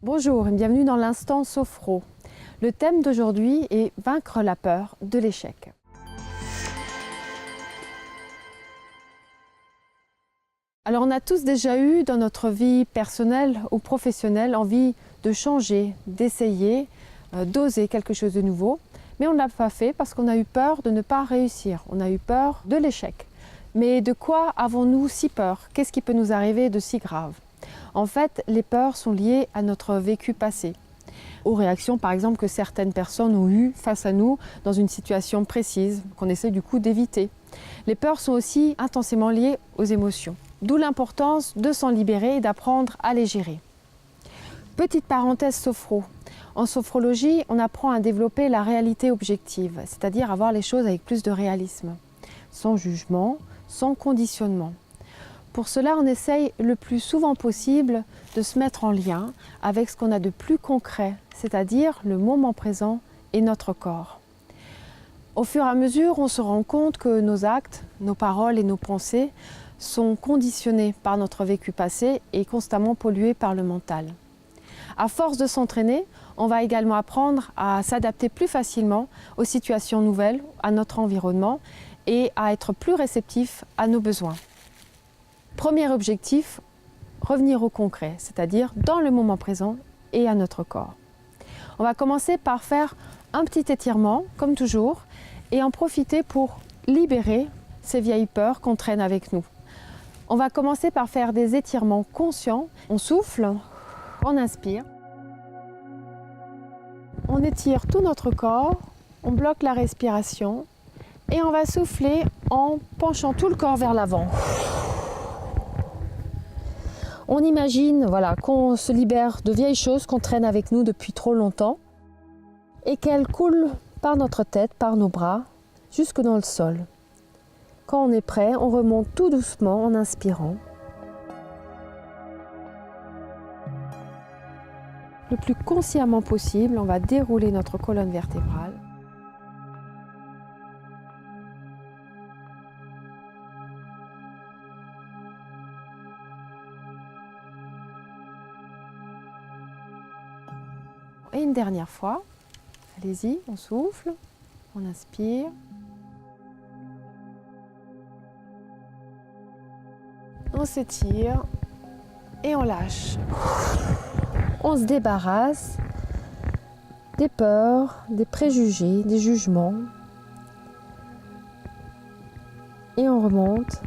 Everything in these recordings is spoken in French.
Bonjour et bienvenue dans l'instant Sophro. Le thème d'aujourd'hui est vaincre la peur de l'échec. Alors on a tous déjà eu dans notre vie personnelle ou professionnelle envie de changer, d'essayer, d'oser quelque chose de nouveau, mais on ne l'a pas fait parce qu'on a eu peur de ne pas réussir, on a eu peur de l'échec. Mais de quoi avons-nous si peur? Qu'est-ce qui peut nous arriver de si grave? En fait, les peurs sont liées à notre vécu passé, aux réactions par exemple que certaines personnes ont eues face à nous dans une situation précise qu'on essaie du coup d'éviter. Les peurs sont aussi intensément liées aux émotions, d'où l'importance de s'en libérer et d'apprendre à les gérer. Petite parenthèse sophro. En sophrologie, on apprend à développer la réalité objective, c'est-à-dire à voir les choses avec plus de réalisme, sans jugement, sans conditionnement. Pour cela, on essaye le plus souvent possible de se mettre en lien avec ce qu'on a de plus concret, c'est-à-dire le moment présent et notre corps. Au fur et à mesure, on se rend compte que nos actes, nos paroles et nos pensées sont conditionnés par notre vécu passé et constamment pollués par le mental. À force de s'entraîner, on va également apprendre à s'adapter plus facilement aux situations nouvelles, à notre environnement et à être plus réceptif à nos besoins. Premier objectif, revenir au concret, c'est-à-dire dans le moment présent et à notre corps. On va commencer par faire un petit étirement, comme toujours, et en profiter pour libérer ces vieilles peurs qu'on traîne avec nous. On va commencer par faire des étirements conscients. On souffle, on inspire. On étire tout notre corps, on bloque la respiration et on va souffler en penchant tout le corps vers l'avant. On imagine qu'on se libère de vieilles choses qu'on traîne avec nous depuis trop longtemps et qu'elles coulent par notre tête, par nos bras, jusque dans le sol. Quand on est prêt, on remonte tout doucement en inspirant. Le plus consciemment possible, on va dérouler notre colonne vertébrale. Et une dernière fois, allez-y, on souffle, on inspire. On s'étire et on lâche. On se débarrasse des peurs, des préjugés, des jugements. Et on remonte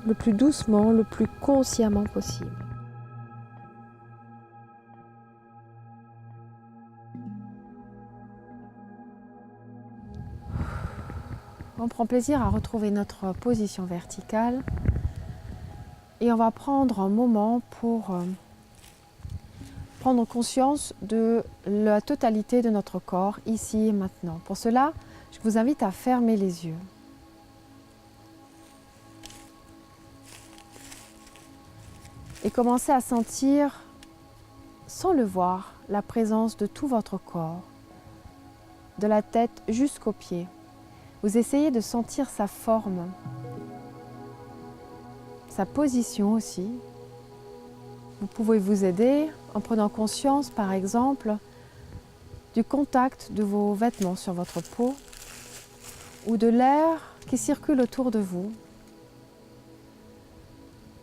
le plus doucement, le plus consciemment possible. On prend plaisir à retrouver notre position verticale et on va prendre un moment pour prendre conscience de la totalité de notre corps ici et maintenant. Pour cela, je vous invite à fermer les yeux. Et commencer à sentir, sans le voir, la présence de tout votre corps, de la tête jusqu'aux pieds. Vous essayez de sentir sa forme, sa position aussi. Vous pouvez vous aider en prenant conscience, par exemple, du contact de vos vêtements sur votre peau ou de l'air qui circule autour de vous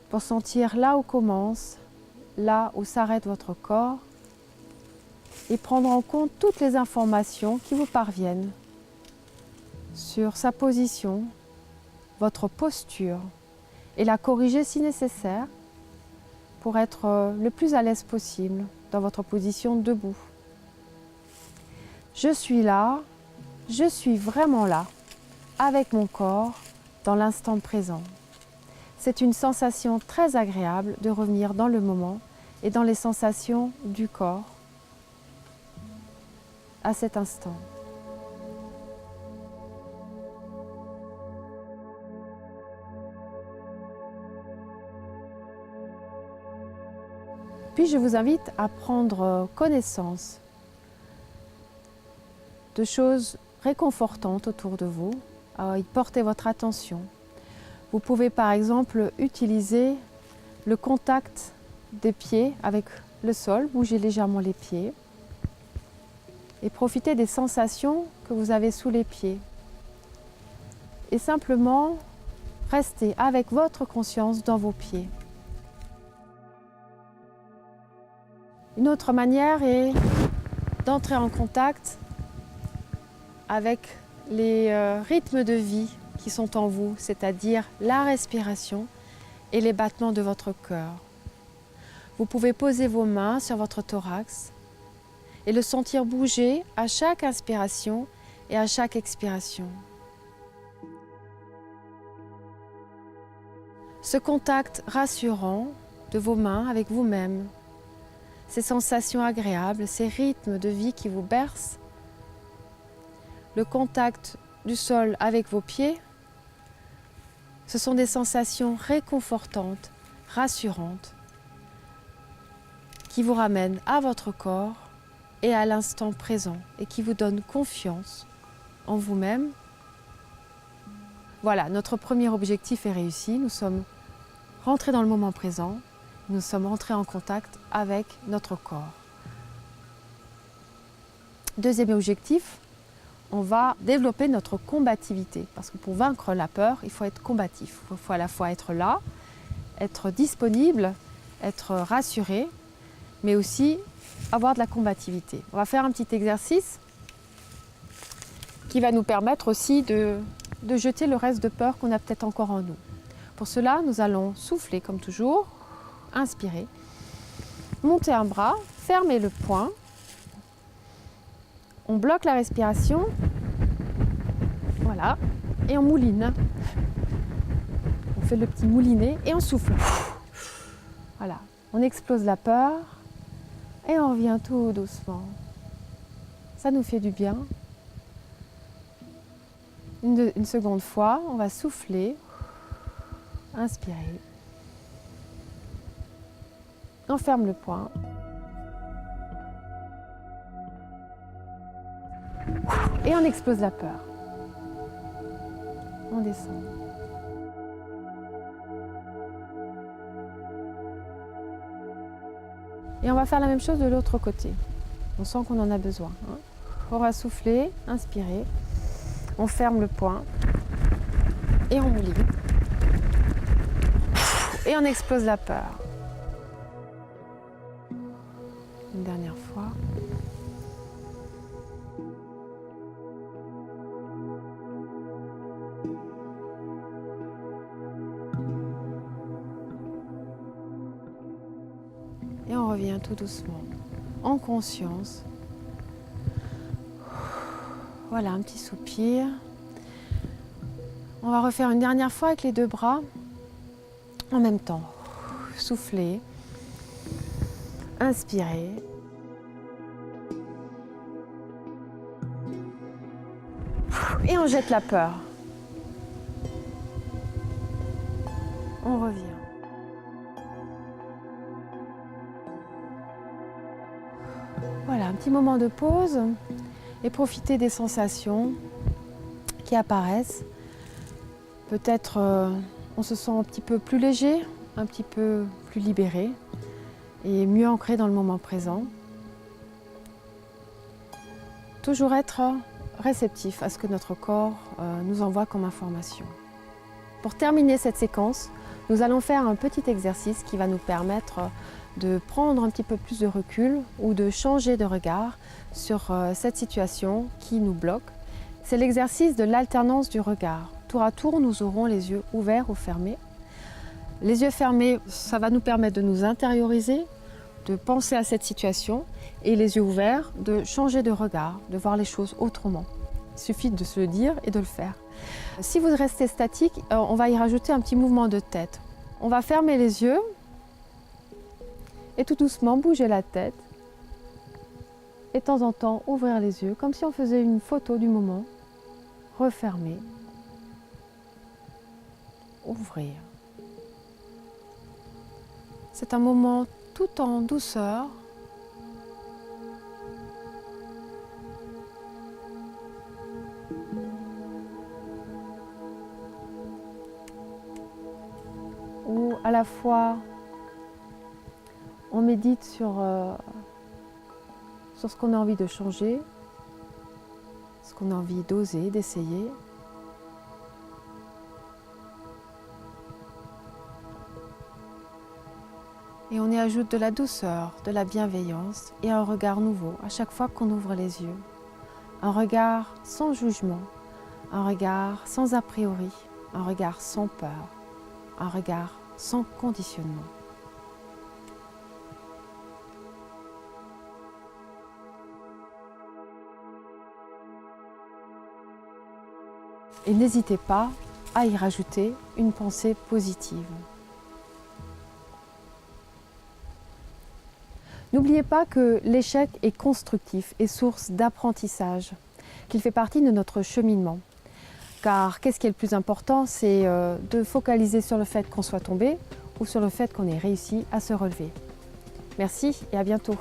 pour sentir là où commence, là où s'arrête votre corps et prendre en compte toutes les informations qui vous parviennent sur sa position, votre posture et la corriger si nécessaire pour être le plus à l'aise possible dans votre position debout. Je suis là, je suis vraiment là, avec mon corps, dans l'instant présent. C'est une sensation très agréable de revenir dans le moment et dans les sensations du corps à cet instant. Puis je vous invite à prendre connaissance de choses réconfortantes autour de vous, à y porter votre attention. Vous pouvez par exemple utiliser le contact des pieds avec le sol, bougez légèrement les pieds et profitez des sensations que vous avez sous les pieds. Et simplement restez avec votre conscience dans vos pieds. Une autre manière est d'entrer en contact avec les rythmes de vie qui sont en vous, c'est-à-dire la respiration et les battements de votre cœur. Vous pouvez poser vos mains sur votre thorax et le sentir bouger à chaque inspiration et à chaque expiration. Ce contact rassurant de vos mains avec vous-même, ces sensations agréables, ces rythmes de vie qui vous bercent, le contact du sol avec vos pieds, ce sont des sensations réconfortantes, rassurantes, qui vous ramènent à votre corps et à l'instant présent et qui vous donnent confiance en vous-même. Voilà, notre premier objectif est réussi. Nous sommes rentrés dans le moment présent, nous sommes rentrés en contact avec notre corps. Deuxième objectif, on va développer notre combativité. Parce que pour vaincre la peur, il faut être combatif. Il faut à la fois être là, être disponible, être rassuré, mais aussi avoir de la combativité. On va faire un petit exercice qui va nous permettre aussi de jeter le reste de peur qu'on a peut-être encore en nous. Pour cela, nous allons souffler comme toujours, inspirer, monter un bras, fermer le poing, on bloque la respiration, voilà, et on mouline. On fait le petit moulinet et on souffle. Voilà, on explose la peur et on revient tout doucement. Ça nous fait du bien. Une seconde fois, on va souffler, inspirer. On ferme le poing. Et on explose la peur. On descend. Et on va faire la même chose de l'autre côté. On sent qu'on en a besoin. On va souffler, inspirer. On ferme le poing. Et on mouline. Et on explose la peur. Une dernière fois. Et on revient tout doucement, en conscience. Voilà, un petit soupir. On va refaire une dernière fois avec les deux bras en même temps. Souffler, inspirer. Et on jette la peur. On revient. Voilà, un petit moment de pause et profitez des sensations qui apparaissent. Peut-être on se sent un petit peu plus léger, un petit peu plus libéré et mieux ancré dans le moment présent. Toujours être réceptif à ce que notre corps nous envoie comme information. Pour terminer cette séquence, nous allons faire un petit exercice qui va nous permettre de prendre un petit peu plus de recul ou de changer de regard sur cette situation qui nous bloque. C'est l'exercice de l'alternance du regard. Tour à tour, nous aurons les yeux ouverts ou fermés. Les yeux fermés, ça va nous permettre de nous intérioriser, de penser à cette situation, et les yeux ouverts, de changer de regard, de voir les choses autrement. Il suffit de se le dire et de le faire. Si vous restez statique, on va y rajouter un petit mouvement de tête. On va fermer les yeux et tout doucement bouger la tête. Et de temps en temps, ouvrir les yeux, comme si on faisait une photo du moment. Refermer. Ouvrir. C'est un moment tout en douceur. Où à la fois on médite sur ce qu'on a envie de changer, ce qu'on a envie d'oser, d'essayer. Et on y ajoute de la douceur, de la bienveillance et un regard nouveau à chaque fois qu'on ouvre les yeux. Un regard sans jugement, un regard sans a priori, un regard sans peur, un regard sans conditionnement. Et n'hésitez pas à y rajouter une pensée positive. N'oubliez pas que l'échec est constructif et source d'apprentissage, qu'il fait partie de notre cheminement. Car qu'est-ce qui est le plus important, c'est de focaliser sur le fait qu'on soit tombé ou sur le fait qu'on ait réussi à se relever. Merci et à bientôt.